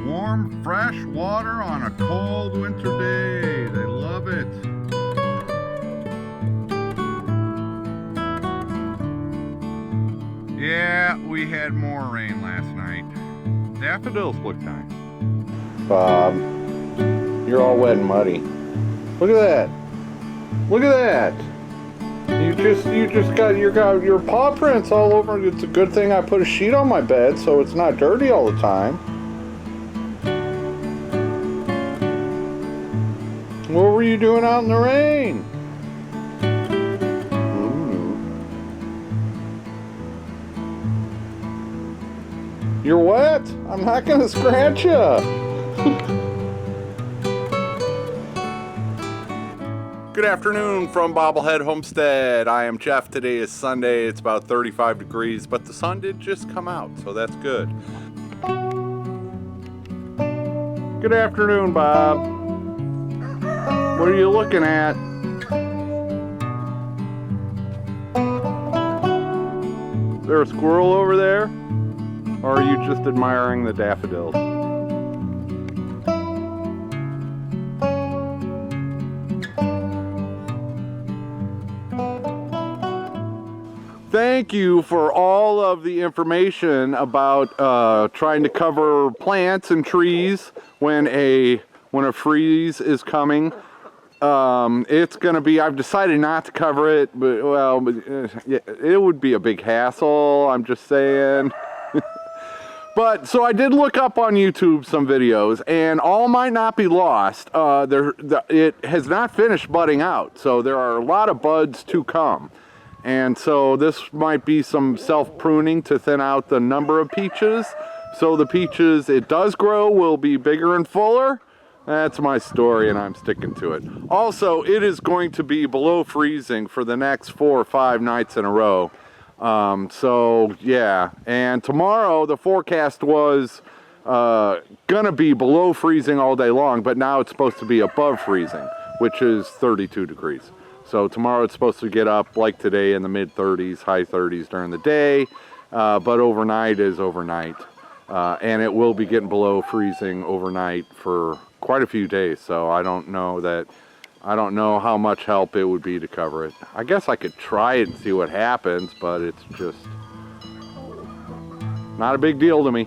Warm, fresh water on a cold winter day. They love it. Yeah, we had more rain last night. Daffodils look nice. Bob, you're all wet and muddy. Look at that. Look at that. You just got your paw prints all over. It's a good thing I put a sheet on my bed so it's not dirty all the time. What were you doing out in the rain? You're wet? I'm not gonna scratch you. Good afternoon from Bobblehead Homestead. I am Jeff. Today is Sunday. It's about 35 degrees, but the sun did just come out, so that's good. Good afternoon, Bob. What are you looking at? Is there a squirrel over there? Or are you just admiring the daffodils? Thank you for all of the information about trying to cover plants and trees when a freeze is coming. It's gonna be, I've decided not to cover it, but well, it would be a big hassle, I'm just saying. But, so I did look up on YouTube some videos, and all might not be lost. It has not finished budding out, so there are a lot of buds to come. And so this might be some self-pruning to thin out the number of peaches. So the peaches, it does grow, will be bigger and fuller. That's my story, and I'm sticking to it. Also, it is going to be below freezing for the next 4 or 5 nights in a row. So yeah, and tomorrow the forecast was gonna be below freezing all day long, but now it's supposed to be above freezing, which is 32 degrees. So tomorrow it's supposed to get up like today in the mid 30s, high 30s during the day, but overnight is overnight, and it will be getting below freezing overnight for quite a few days. So I don't know how much help it would be to cover it. I guess I could try it and see what happens, but it's just not a big deal to me.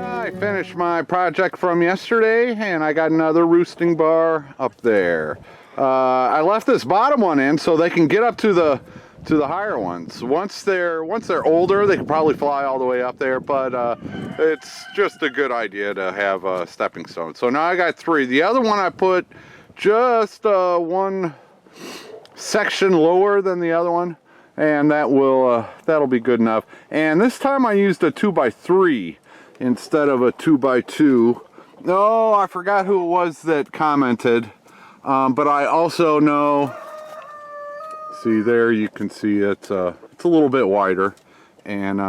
I finished my project from yesterday, and I got another roosting bar up there. I left this bottom one in so they can get up to the higher ones. Once they're older, they can probably fly all the way up there, but it's just a good idea to have a stepping stone. So now I got 3. The other one I put just one section lower than the other one, and that'll be good enough. And this time I used a 2x3 instead of a 2x2. Oh, I forgot who it was that commented. But I also know, see there, you can see it's a little bit wider, and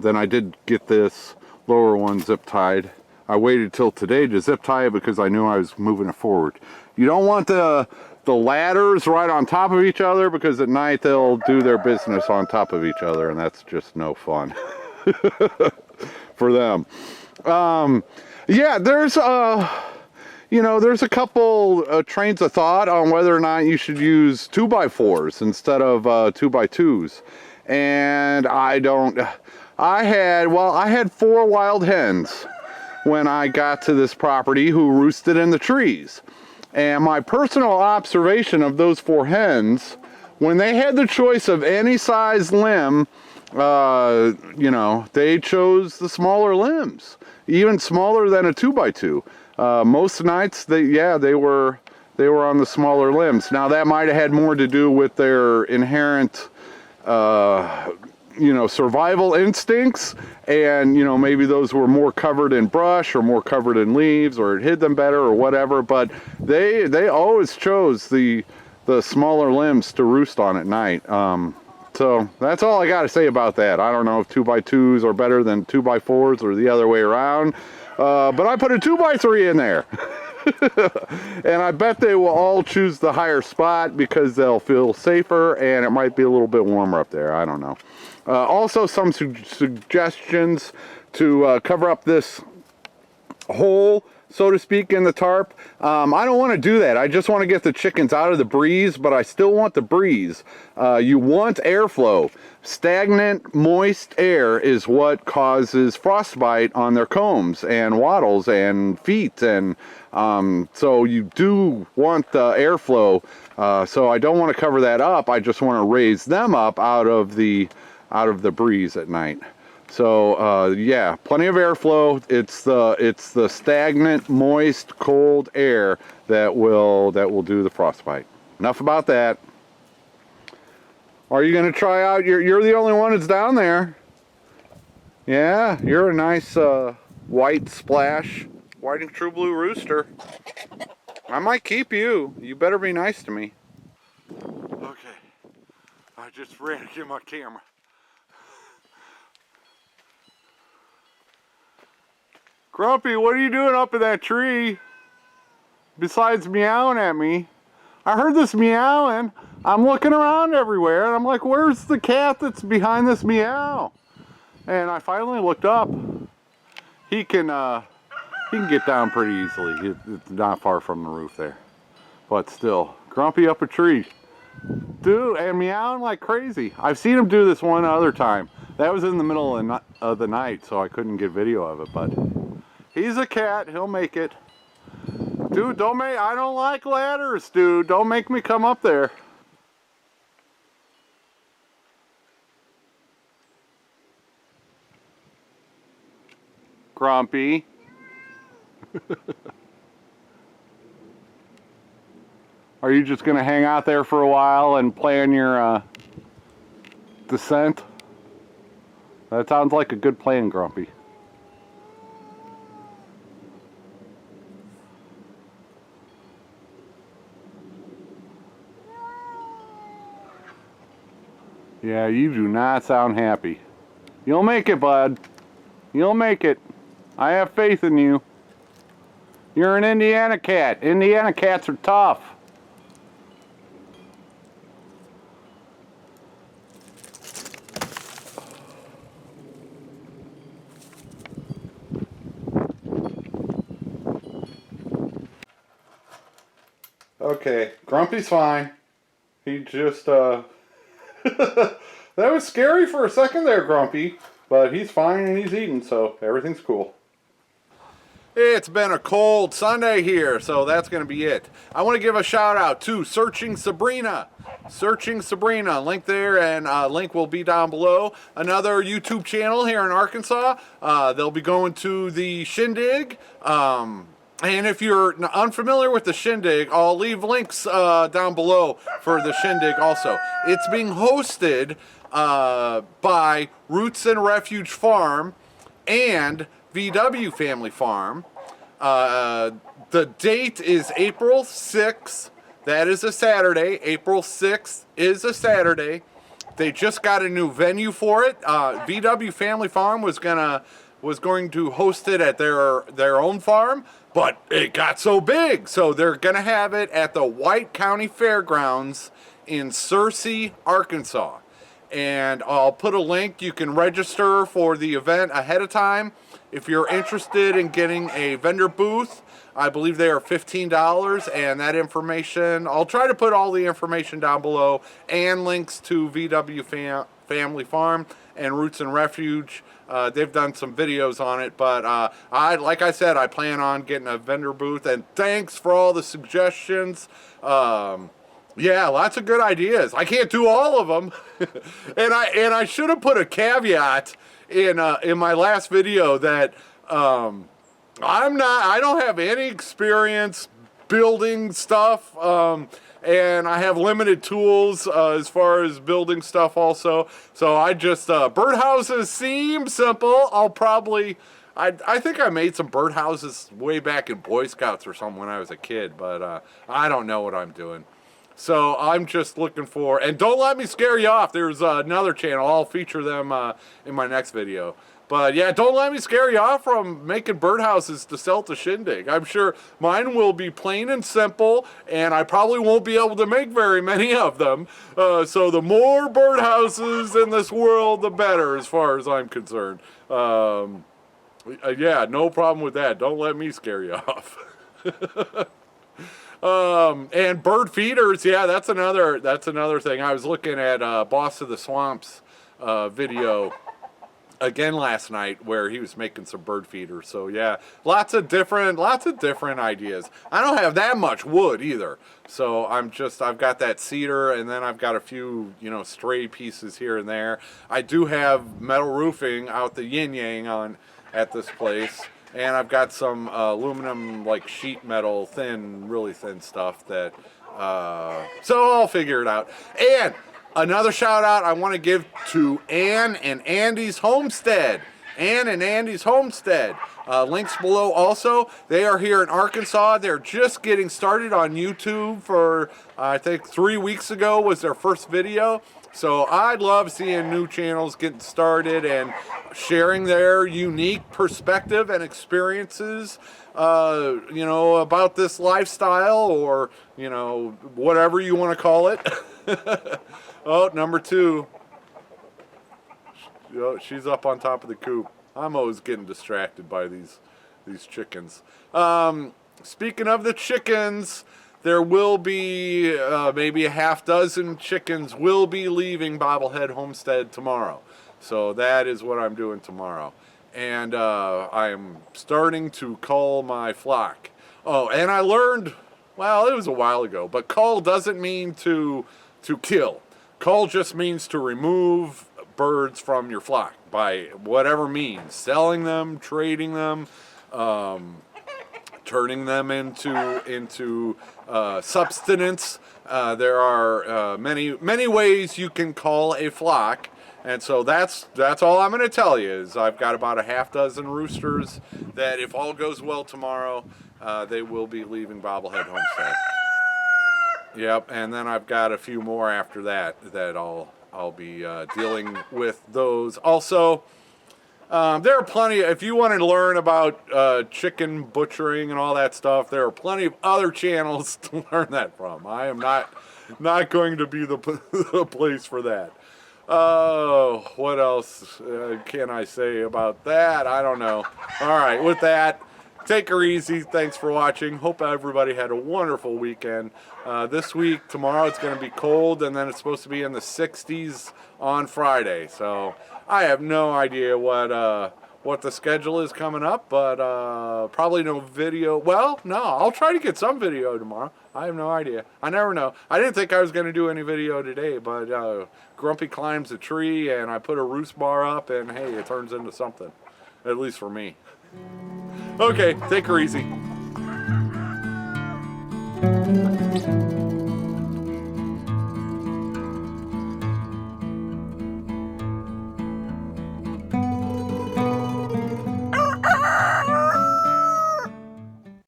then I did get this lower one zip tied. I waited till today to zip tie it because I knew I was moving it forward. You don't want the ladders right on top of each other, because at night they'll do their business on top of each other, and that's just no fun for them. Yeah, there's there's a couple trains of thought on whether or not you should use 2x4s instead of 2x2s. And I had 4 wild hens when I got to this property who roosted in the trees. And my personal observation of those 4 hens, when they had the choice of any size limb, they chose the smaller limbs, even smaller than a 2x2. Most nights, they were on the smaller limbs. Now that might have had more to do with their inherent, survival instincts, and maybe those were more covered in brush or more covered in leaves, or it hid them better or whatever. But they always chose the smaller limbs to roost on at night. So that's all I got to say about that. I don't know if 2x2s are better than 2x4s or the other way around. But I put a 2x3 in there. And I bet they will all choose the higher spot because they'll feel safer and it might be a little bit warmer up there. I don't know. Also, some suggestions to cover up this hole, so to speak, in the tarp. I don't want to do that. I just want to get the chickens out of the breeze, but I still want the breeze. You want airflow. Stagnant, moist air is what causes frostbite on their combs and wattles and feet, and so you do want the airflow. So I don't want to cover that up. I just want to raise them up out of the breeze at night. So yeah, plenty of airflow. It's the stagnant, moist, cold air that will do the frostbite. Enough about that. Are you going to try out? You're the only one that's down there. Yeah, you're a nice white splash, white and true blue rooster. I might keep you. You better be nice to me. Okay, I just ran to get my camera. Grumpy, what are you doing up in that tree? Besides meowing at me. I heard this meowing. I'm looking around everywhere and I'm like, where's the cat that's behind this meow? And I finally looked up. He can get down pretty easily. It's not far from the roof there. But still, Grumpy up a tree. Dude, and meowing like crazy. I've seen him do this one other time. That was in the middle of the night, so I couldn't get video of it, but he's a cat, he'll make it. Dude, I don't like ladders, dude. Don't make me come up there. Grumpy. Are you just gonna hang out there for a while and play on your descent? That sounds like a good plan, Grumpy. Yeah, you do not sound happy. You'll make it, bud. You'll make it. I have faith in you. You're an Indiana cat. Indiana cats are tough. Okay, Grumpy's fine. He just, that was scary for a second there, Grumpy. But he's fine and he's eating, so everything's cool. It's been a cold Sunday here, so that's going to be it. I want to give a shout out to Searching Sabrina. Searching Sabrina, link there, and link will be down below. Another YouTube channel here in Arkansas. They'll be going to the Shindig. And if you're unfamiliar with the Shindig, I'll leave links down below for the Shindig also. It's being hosted by Roots and Refuge Farm and VW Family Farm. The date is April 6th. That is a Saturday. April 6th is a Saturday. They just got a new venue for it. VW Family Farm was going to host it at their own farm, but it got so big, so they're gonna have it at the White County Fairgrounds in Searcy, Arkansas. And I'll put a link. You can register for the event ahead of time. If you're interested in getting a vendor booth, I believe they are $15, and that information, I'll try to put all the information down below and links to VW Family Farm and Roots and Refuge. They've done some videos on it, but like I said, I plan on getting a vendor booth, and thanks for all the suggestions. Yeah, lots of good ideas. I can't do all of them. and I should have put a caveat in my last video that I don't have any experience building stuff, and I have limited tools as far as building stuff also. So I just birdhouses seem simple. I think I made some birdhouses way back in Boy Scouts or something when I was a kid, but I don't know what I'm doing. So I'm just looking for, and don't let me scare you off. There's another channel. I'll feature them in my next video. But yeah, don't let me scare you off from making birdhouses to sell to Shindig. I'm sure mine will be plain and simple, and I probably won't be able to make very many of them. So the more birdhouses in this world, the better, as far as I'm concerned. Yeah, no problem with that. Don't let me scare you off. And bird feeders, yeah, that's another thing. I was looking at Boss of the Swamps video again last night where he was making some bird feeders. So yeah, lots of different ideas. I don't have that much wood either. So I've got that cedar, and then I've got a few, stray pieces here and there. I do have metal roofing out the yin yang on at this place. And I've got some aluminum, like sheet metal, really thin stuff that, so I'll figure it out. And another shout out I want to give to Ann and Andy's Homestead. Ann and Andy's Homestead. Links below also. They are here in Arkansas. They're just getting started on YouTube for, I think 3 weeks ago was their first video. So I'd love seeing new channels getting started and sharing their unique perspective and experiences, about this lifestyle, or, whatever you want to call it. Oh, number 2. She's up on top of the coop. I'm always getting distracted by these chickens. Speaking of the chickens, there will be maybe a half dozen chickens will be leaving Bobblehead Homestead tomorrow. So that is what I'm doing tomorrow. And I am starting to cull my flock. Oh, and I learned, well, it was a while ago, but cull doesn't mean to kill. Cull just means to remove birds from your flock by whatever means. Selling them, trading them, turning them into subsistence. There are many ways you can cull a flock, and so that's all I'm going to tell you. Is I've got about a half dozen roosters that, if all goes well tomorrow, they will be leaving Bobblehead Homestead. Yep, and then I've got a few more after that I'll be dealing with those also. There are plenty, if you want to learn about chicken butchering and all that stuff, there are plenty of other channels to learn that from. I am not going to be the place for that. Oh, what else can I say about that? I don't know. All right, with that, take her easy. Thanks for watching. Hope everybody had a wonderful weekend. This week, tomorrow, it's going to be cold, and then it's supposed to be in the 60s on Friday. So I have no idea what the schedule is coming up, but probably no video. Well, no, I'll try to get some video tomorrow. I have no idea. I never know. I didn't think I was going to do any video today, but Grumpy climbs a tree, and I put a roost bar up, and hey, it turns into something. At least for me. Okay, take her easy.